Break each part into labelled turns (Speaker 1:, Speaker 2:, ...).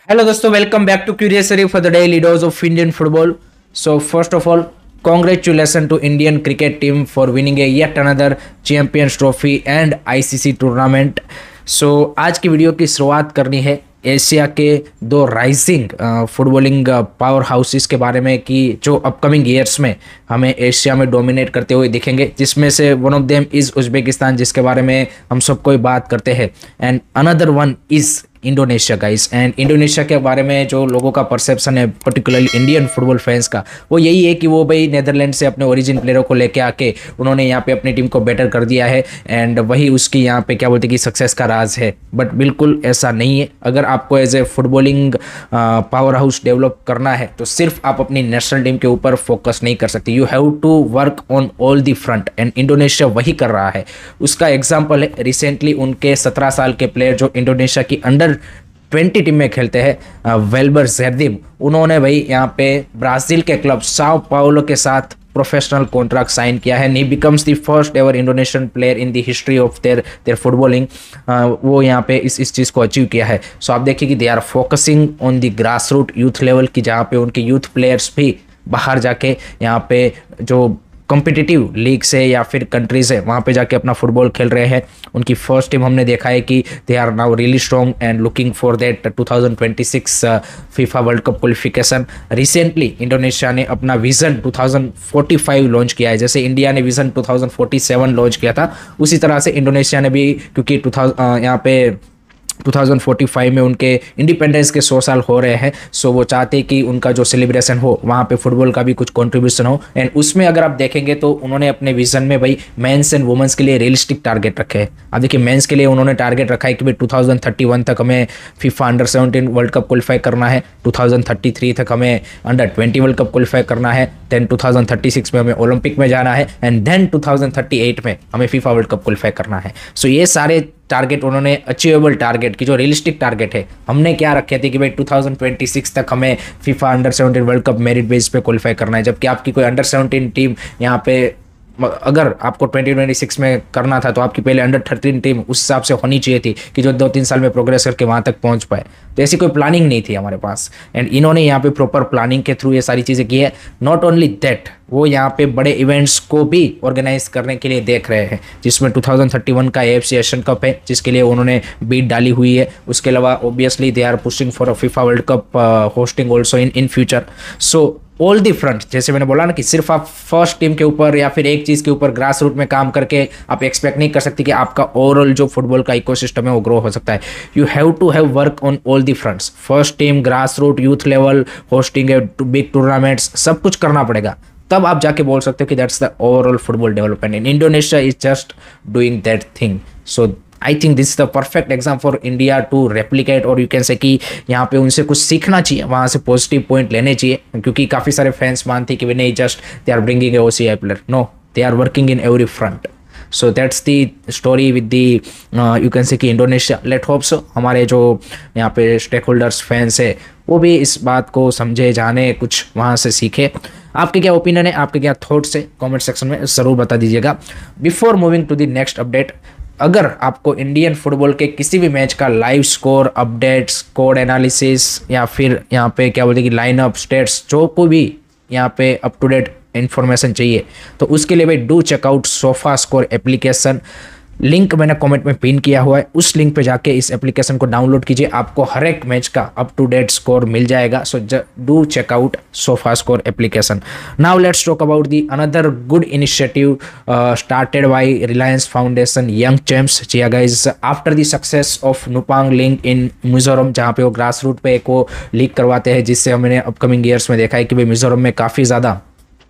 Speaker 1: Hello दोस्तों, welcome back to Curiosity for the daily dose of Indian football. So first of all, congratulations to Indian cricket team for winning a yet another Champions Trophy and ICC tournament. So आज की video की शुरुआत करनी है Asia के दो rising footballing power houses के बारे में कि जो अपकमिंग ईयर्स में हमें एशिया में डोमिनेट करते हुए दिखेंगे, जिसमें से one of them is Uzbekistan, जिसके बारे में हम सब कोई बात करते हैं, and another one is Indonesia guys. And Indonesia के बारे में जो लोगों का परसेप्शन है, पर्टिकुलरली इंडियन फुटबॉल फैंस का, वो यही है कि वो भाई नेदरलैंड से अपने ओरिजिन प्लेयरों को लेके आके उन्होंने यहाँ पे अपनी टीम को बेटर कर दिया है एंड वही उसकी यहाँ पे क्या बोलते हैं कि सक्सेस का राज है। बट बिल्कुल ऐसा नहीं है। अगर आपको as a footballing powerhouse develop करना है तो सिर्फ आप अपनी नेशनल टीम के ऊपर फोकस नहीं कर सकते। You have to work on all the front and Indonesia वही कर रहा है। उसका एग्जाम्पल है रिसेंटली उनके 17 साल के प्लेयर जो इंडोनेशिया की अंडर 20 टीम में खेलते हैं, वेल्बर जर्दिम, उन्होंने भाई यहाँ पे ब्राज़ील के क्लब साओ पाउलो के साथ प्रोफेशनल कॉन्ट्रैक्ट साइन किया है। ही becomes the first ever Indonesian player in the history of their footballing. वो यहाँ पे इस चीज़ को अचीव किया है। सो आप देखिए कि they are focusing on the grass root youth level की, जहाँ पे उनके यूथ प्लेयर्स भी बाहर जाके यहाँ पे जो कॉम्पिटिटिव लीग से या फिर कंट्रीज है वहाँ पे जाके अपना फुटबॉल खेल रहे हैं। उनकी फर्स्ट टीम हमने देखा है कि they are now really strong and looking for that 2026 FIFA World Cup qualification. Recently Indonesia ने अपना विजन 2045 लॉन्च किया है। जैसे इंडिया ने विजन 2047 लॉन्च किया था, उसी तरह से इंडोनेशिया ने भी, क्योंकि यहाँ पे 2045 में उनके इंडिपेंडेंस के 100 साल हो रहे हैं। सो वो चाहते कि उनका जो सेलिब्रेशन हो वहाँ पे फुटबॉल का भी कुछ कंट्रीब्यूशन हो। एंड उसमें अगर आप देखेंगे तो उन्होंने अपने विजन में भाई मेंस एंड वुमेन्स के लिए रियलिस्टिक टारगेट रखे हैं। अब देखिए मेंस के लिए उन्होंने टारगेट रखा है कि भाई 2031 तक हमें FIFA under 17 world cup qualify करना है, 2033 तक हमें अंडर 20 वर्ल्ड कप क्वालिफाई करना है, देन 2036 में हमें ओलंपिक में जाना है एंड देन 2038 में हमें फीफा वर्ल्ड कप क्वालिफाई करना है। सो ये सारे टारगेट उन्होंने अचीवेबल टारगेट की जो रियलिस्टिक टारगेट है, हमने क्या रखे थे कि भाई 2026 तक हमें FIFA under 17 world cup merit base पे क्वालिफाई करना है। जबकि आपकी कोई अंडर 17 टीम यहाँ पे अगर आपको 2026 में करना था तो आपकी पहले अंडर 13 टीम उस हिसाब से होनी चाहिए थी कि जो 2-3 साल में प्रोग्रेस करके वहाँ तक पहुँच पाए। तो ऐसी कोई प्लानिंग नहीं थी हमारे पास एंड इन्होंने यहाँ पे प्रॉपर प्लानिंग के थ्रू ये सारी चीज़ें की है। नॉट ओनली दैट, वो यहाँ पे बड़े इवेंट्स को भी ऑर्गेनाइज करने के लिए देख रहे हैं, जिसमें 2031 का AFC एशियन कप है जिसके लिए उन्होंने बीट डाली हुई है। उसके अलावा obviously they are pushing for a FIFA World Cup hosting also in future. So all the front, जैसे मैंने बोला ना कि सिर्फ आप फर्स्ट टीम के ऊपर या फिर एक चीज़ के ऊपर ग्रास रूट में काम करके आप एक्सपेक्ट नहीं कर सकते कि आपका ओवरऑल जो फुटबॉल का इकोसिस्टम है वो ग्रो हो सकता है। You have to have work on all the fronts, first team, grass root, youth level, hosting big tournaments, सब कुछ करना पड़ेगा। तब आप जाके बोल सकते हो कि that's the overall football development in Indonesia is just doing that thing. So I think this is the perfect exam for India to replicate, और यू कैन से कि यहाँ पे उनसे कुछ सीखना चाहिए, वहाँ से पॉजिटिव पॉइंट लेने चाहिए। क्योंकि काफ़ी सारे फैंस मानते हैं कि वे नहीं just they are bringing a OCI player, no, they are working in every front. So that's the story with the you can say कि इंडोनेशिया। लेट होप सो हमारे जो यहाँ पे स्टेक होल्डर्स फैंस है वो भी इस बात को समझे, जाने, कुछ वहाँ से सीखे। आपके क्या ओपिनियन है, आपके क्या थॉट्स है, कमेंट सेक्शन में ज़रूर बता दीजिएगा। Before moving to the next update, अगर आपको इंडियन फुटबॉल के किसी भी मैच का live score, updates, code analysis या फिर यहाँ पे क्या बोलते हैं कि लाइनअप, स्टेट्स, जो कोई भी यहाँ पे अप टू डेट इन्फॉर्मेशन चाहिए तो उसके लिए भाई do check out SofaScore application. Link मैंने कमेंट में पिन किया हुआ है, उस लिंक पे जाके इस एप्लीकेशन को डाउनलोड कीजिए, आपको हर एक मैच का अप टू डेट स्कोर मिल जाएगा। So do check out SofaScore application. Now let's talk about the another good initiative started by Reliance Foundation young champs. जी guys, after the success of नुपांग league in Mizoram, जहाँ पे वो grass root पे एक वो लीग करवाते हैं, जिससे हमने अपकमिंग ईयर्स में देखा है कि भाई मिजोरम में काफ़ी ज़्यादा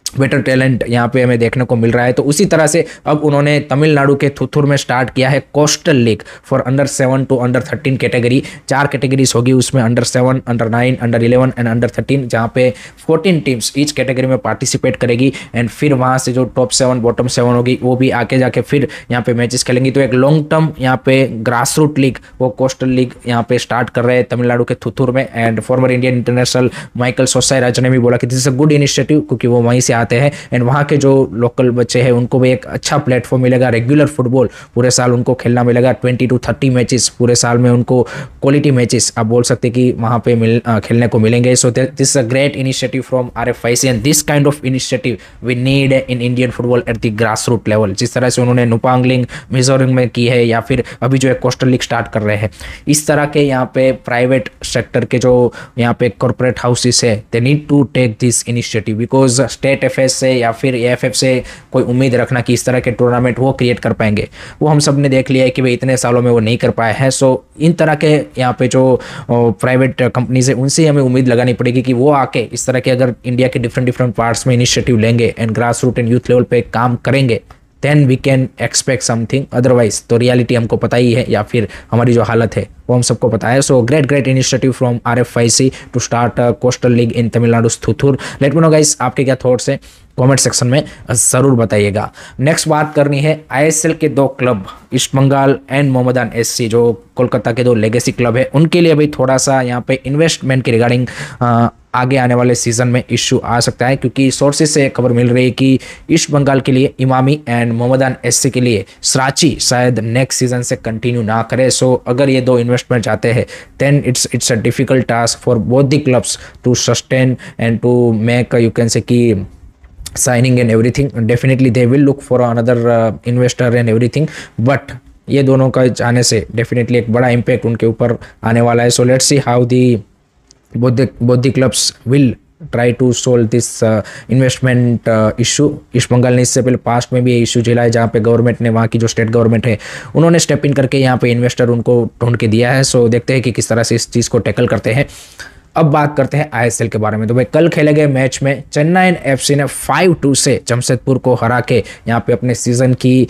Speaker 1: बेटर टैलेंट यहाँ पे हमें देखने को मिल रहा है। तो उसी तरह से अब उन्होंने तमिलनाडु के थुथुर में स्टार्ट किया है coastal league for under 7 to under 13 category. 4 categories होगी उसमें, under 7, under 9, under 11 and under 13, जहाँ पे 14 टीम्स ईच कैटेगरी में पार्टिसिपेट करेगी। एंड फिर वहाँ से जो टॉप 7, बॉटम 7 होगी वो भी आके जाके फिर यहाँ पे मैचेस खेलेंगी। तो एक लॉन्ग टर्म यहाँ पे ग्रास रूट लीग, वो कोस्टल लीग यहाँ पे स्टार्ट कर रहे हैं तमिलनाडु के थुथुर में। And former Indian international Michael Soosai Raja ने भी बोला कि this is a good initiative, क्योंकि वो वहीं से आते हैं एंड वहाँ के जो लोकल बच्चे हैं उनको भी एक अच्छा प्लेटफॉर्म मिलेगा, रेगुलर फुटबॉल पूरे साल उनको खेलना मिलेगा, 20 to 30 मैचेस पूरे साल में उनको क्वालिटी मैचेस आप बोल सकते कि वहाँ पे खेलने को मिलेंगे। So this a great initiative from RFIC and this kind of initiative we need in Indian football at the grass root level. जिस तरह से उन्होंने नुपांगलिंग मिजोरम में की है या फिर अभी जो है कोस्टल लीग स्टार्ट कर रहे हैं, इस तरह के यहाँ पे प्राइवेट सेक्टर के जो यहाँ पे कॉर्पोरेट हाउसेस है they need to take this initiative, because state FS से या फिर AFF से कोई उम्मीद रखना कि इस तरह के टूर्नामेंट वो क्रिएट कर पाएंगे, वो हम सब ने देख लिया है कि भाई इतने सालों में वो नहीं कर पाए हैं। सो इन तरह के यहाँ पे जो प्राइवेट कंपनीज है उनसे हमें उम्मीद लगानी पड़ेगी कि वो आके इस तरह के अगर इंडिया के डिफरेंट पार्ट्स में इनिशिएटिव लेंगे and grass root and youth level पे काम करेंगे, then we can expect something. Otherwise तो रियलिटी हमको पता ही है या फिर हमारी जो हालत है वो हम सबको पता है। So great initiative from RFIC to start coastal league in Tamil Nadu थुथुर। लेट मी नो गाइस आपके क्या थॉट्स है, कमेंट सेक्शन में ज़रूर बताइएगा। नेक्स्ट बात करनी है ISL के दो club East Bengal and Mohammedan SC जो कोलकाता के दो लेगेसी क्लब है, उनके लिए भी थोड़ा सा यहाँ पे इन्वेस्टमेंट के रिगार्डिंग आगे आने वाले सीजन में इश्यू आ सकता है, क्योंकि सोर्सेज से खबर मिल रही है कि ईस्ट बंगाल के लिए इमामी एंड मोहम्मदान SC के लिए सराची शायद नेक्स्ट सीजन से कंटिन्यू ना करे। सो अगर ये दो इन्वेस्टमेंट चाहते हैं then it's a difficult task for both the clubs to sustain and to make you can say कि signing and everything. Definitely they will look for another investor and everything, but ये दोनों का जाने से definitely एक बड़ा impact उनके ऊपर आने वाला है। So let's see how the both the clubs will try to solve this investment issue. East Bengal ने इससे पहले पास्ट में भी ये इशू झेला है जहाँ पे गवर्नमेंट ने, वहाँ की जो स्टेट गवर्नमेंट है उन्होंने स्टेप इन करके यहाँ पे इन्वेस्टर उनको ढूंढ के दिया है। सो देखते हैं कि किस तरह से इस चीज़ को टैकल करते हैं। अब बात करते हैं ISL के बारे में। तो भाई कल खेले गए मैच में चेन्नई FC ने 5-2 से जमशेदपुर को हरा के यहाँ पे अपने सीजन की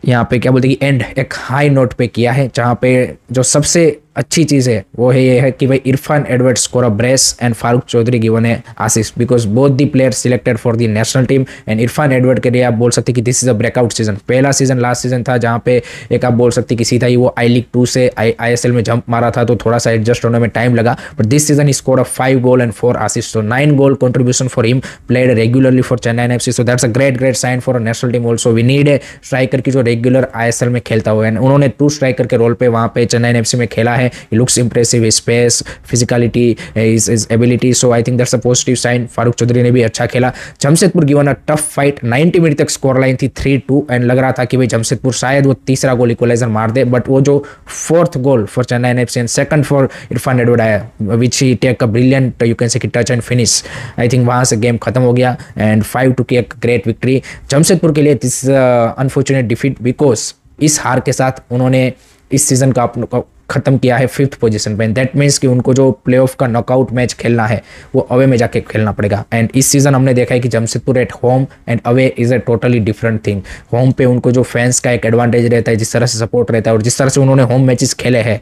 Speaker 1: यहाँ पे क्या बोलते हैं एंड एक हाई नोट पे किया है, जहाँ पे जो सबसे अच्छी चीज़ है वो है ये है कि भाई Irfan Edward score a brace and Farooq Chaudhary given है assist, because both the player selected for the national team. And Irfan Edward के लिए आप बोल सकते कि this is a breakout season. पहला सीजन लास्ट सीजन था जहाँ पे एक आप बोल सकते कि सीधा ही वो I-League 2 से ISL में जंप मारा था, तो थोड़ा सा एडजस्ट होने में टाइम लगा, but this season he score a 5 goal and 4 assists, so 9 goal contribution for him, played regularly for Chennai FC, so that's a great sign for a national team also। we need a striker की जो regular ISL में खेलता हुआ है, उन्होंने 2 striker के role पे वहाँ पे चेन्नई FC में खेला है। he looks impressive, his pace, physicality, his ability, so I think that's a positive sign। Farooq Chaudhary ने भी अच्छा खेला। Jamshedpur given a tough fight, 90 minute तक स्कोर लाइन थी 3-2 एंड लग रहा था कि भाई जमशेदपुर शायद वो तीसरा गोल इक्वलाइजर मार दे, बट वो जो 4th goal for Chennai FC and 2nd for Irfan Edward आया which he take a brilliant you can say touch and finish, I think वहाँ से गेम खत्म हो गया एंड 5-2 की एक ग्रेट विक्ट्री जमशेदपुर के लिए। दिस अनफॉर्चुनेट डिफीट बिकॉज इस हार के साथ उन्होंने इस सीजन का खत्म किया है 5th पोजीशन पे। दैट मीन्स कि उनको जो प्लेऑफ का नॉकआउट मैच खेलना है वो अवे में जाके खेलना पड़ेगा। एंड इस सीजन हमने देखा है कि Jamshedpur at home and away is a totally different thing. Home पे उनको जो फैंस का एक एडवांटेज रहता है, जिस तरह से सपोर्ट रहता है और जिस तरह से उन्होंने होम मैचेस खेले हैं,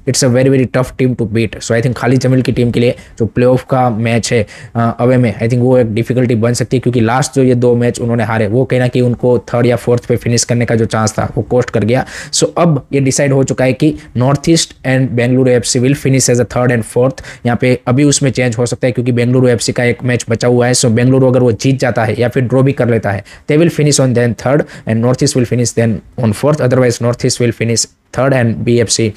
Speaker 1: it's a very tough team to beat. So I think Khalid Jamil की टीम के लिए जो प्लेऑफ का मैच है अवे में, आई थिंक वो एक डिफिकल्टी बन सकती है, क्योंकि लास्ट जो ये 2 मैच उन्होंने हारे वो कहना कि उनको 3rd या 4th पे फिनिश करने का जो चांस था वो कोस्ट कर गया। सो अब ये डिसाइड हो चुका है कि North East and Bengaluru FC will finish as a 3rd and 4th। यहाँ पे अभी उसमें चेंज हो सकता है क्योंकि बेंगलुरु FC का एक मैच बचा हुआ है। सो बेंगलुरु अगर वो जीत जाता है या फिर ड्रॉ भी कर लेता है, they will finish on then 3rd and North East will finish then on 4th। Otherwise North East will finish 3rd and BFC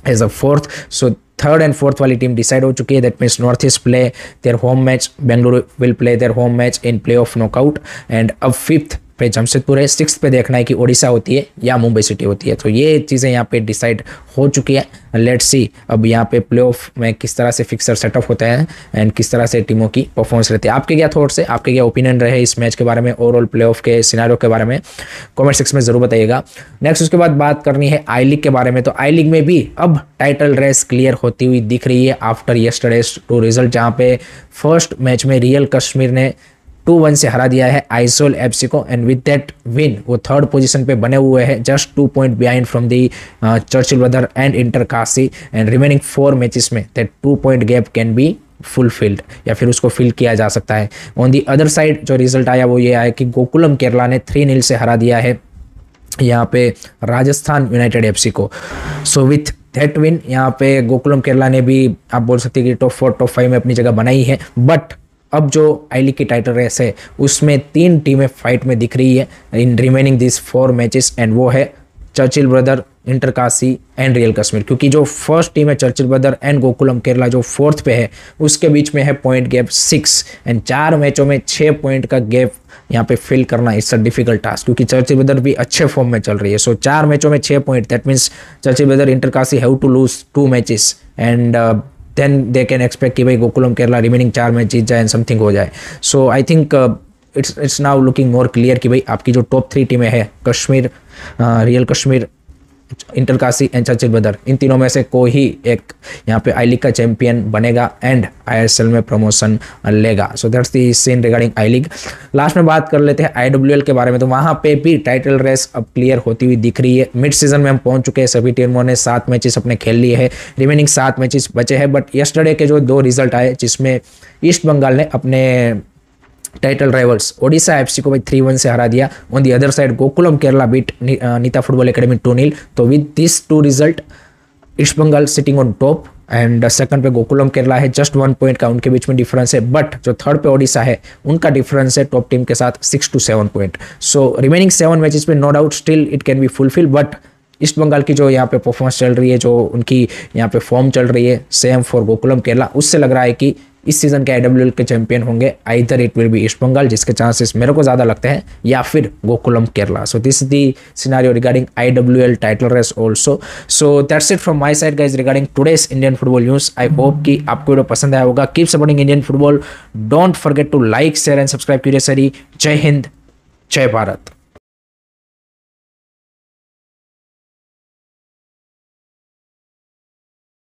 Speaker 1: as a 4th। so 3rd and 4th वाली टीम डिसाइड हो चुकी है। That means north east play their home match, Bengaluru will play their home match in play of knockout and अब 5th पे जमशेदपुर है, 6th पे देखना है कि ओडिशा होती है या मुंबई सिटी होती है। तो ये चीज़ें यहाँ पे डिसाइड हो चुकी है। लेट्स सी अब यहाँ पे प्लेऑफ में किस तरह से फिक्सर सेटअप होता है एंड किस तरह से टीमों की परफॉर्मेंस रहती है। आपके क्या थॉट्स है, आपके क्या ओपिनियन रहे इस मैच के बारे में, ओवरऑल प्लेऑफ के सिनेरियो के बारे में, कमेंट सेक्शन में जरूर बताइएगा। नेक्स्ट उसके बाद बात करनी है I-League के बारे में। तो I-League में भी अब टाइटल रेस क्लियर होती हुई दिख रही है आफ्टर यस्टरडेज 2 रिजल्ट, जहाँ पे फर्स्ट मैच में रियल कश्मीर ने 2-1 से हरा दिया है आइजोल FC को एंड विद दैट विन वो 3rd पोजीशन पे बने हुए हैं, just 2 point behind from the Churchill brother and Inter Kashi and remaining 4 matches में that 2 point gap can be fulfilled या फिर उसको फिल किया जा सकता है। ऑन दी अदर साइड जो रिजल्ट आया वो ये आया कि गोकुलम केरला ने 3-0 से हरा दिया है यहाँ पे राजस्थान यूनाइटेड FC को। सो विथ दैट विन यहाँ पे गोकुलम केरला ने भी आप बोल सकते हैं कि टॉप 4 टॉप 5 में अपनी जगह बनाई है, बट अब जो आई लीग की टाइटल रेस है उसमें 3 टीमें फाइट में दिख रही है in remaining this 4 matches, and वो है Churchill Brother, Inter Kashi and Real Kashmir. क्योंकि जो फर्स्ट टीम है Churchill brother and Gokulam Kerala जो फोर्थ पे है उसके बीच में है पॉइंट गैप 6, एंड 4 मैचों में 6 पॉइंट का गैप यहाँ पे फिल करना इट्स अ डिफिकल्ट टास्क, क्योंकि चर्चिल ब्रदर भी अच्छे फॉर्म में चल रही है। सो 4 मैचों में 6 point, that means Churchill Brother Inter Kashi have to lose 2 matches and then they can expect कि भाई गोकुलम केरला रिमेनिंग 4 मैच जीत जाए एंड समथिंग हो जाए। So I think it's now looking more clear कि भाई आपकी जो टॉप 3 टीमें हैं Kashmir, Real Kashmir, Inter Kashi and Churchill Brother, इन तीनों में से कोई ही एक यहाँ पे आई लीग का चैंपियन बनेगा एंड आईएसएल में प्रमोशन लेगा। So that's the scene regarding I League. लास्ट में बात कर लेते हैं आईडब्ल्यूएल के बारे में। तो वहाँ पे भी टाइटल रेस अब क्लियर होती हुई दिख रही है। मिड सीजन में हम पहुंच चुके हैं, सभी टीमों ने 7 मैचेस अपने खेल लिए हैं, रिमेनिंग 7 मैचेस बचे हैं। बट यस्टरडे के जो 2 रिजल्ट आए जिसमें ईस्ट बंगाल ने अपने टाइटल राइवल्स ओडिशा एफसी को भाई 3-1 से हरा दिया। On the other side Gokulam Kerala beat Nita football academy 2-0। तो with this 2 result East Bengal sitting on top and second पे गोकुलम केरला है, जस्ट 1 पॉइंट का उनके बीच में डिफरेंस है। बट जो थर्ड पे ओडिशा है उनका डिफरेंस है टॉप टीम के साथ 6 to 7 point. So remaining 7 matches में no doubt still it can be fulfil, but East Bengal की जो यहाँ पे परफॉर्मेंस चल रही है, जो उनकी यहाँ पे फॉर्म चल रही है, सेम फॉर गोकुलम केरला, उससे लग रहा है कि इस सीजन के आईडब्ल्यूएल के चैंपियन होंगे either it will be East Bengal, जिसके चांसेस मेरे को ज़्यादा लगते हैं, या फिर Gokulam Kerala. So this is the scenario regarding IWL title race also. So that's it from my side guys regarding today's Indian football news. I hope कि आपको वीडियो पसंद आया होगा। Keep supporting Indian football, don't forget to like, share and subscribe curious study. जय हिंद, जय भारत।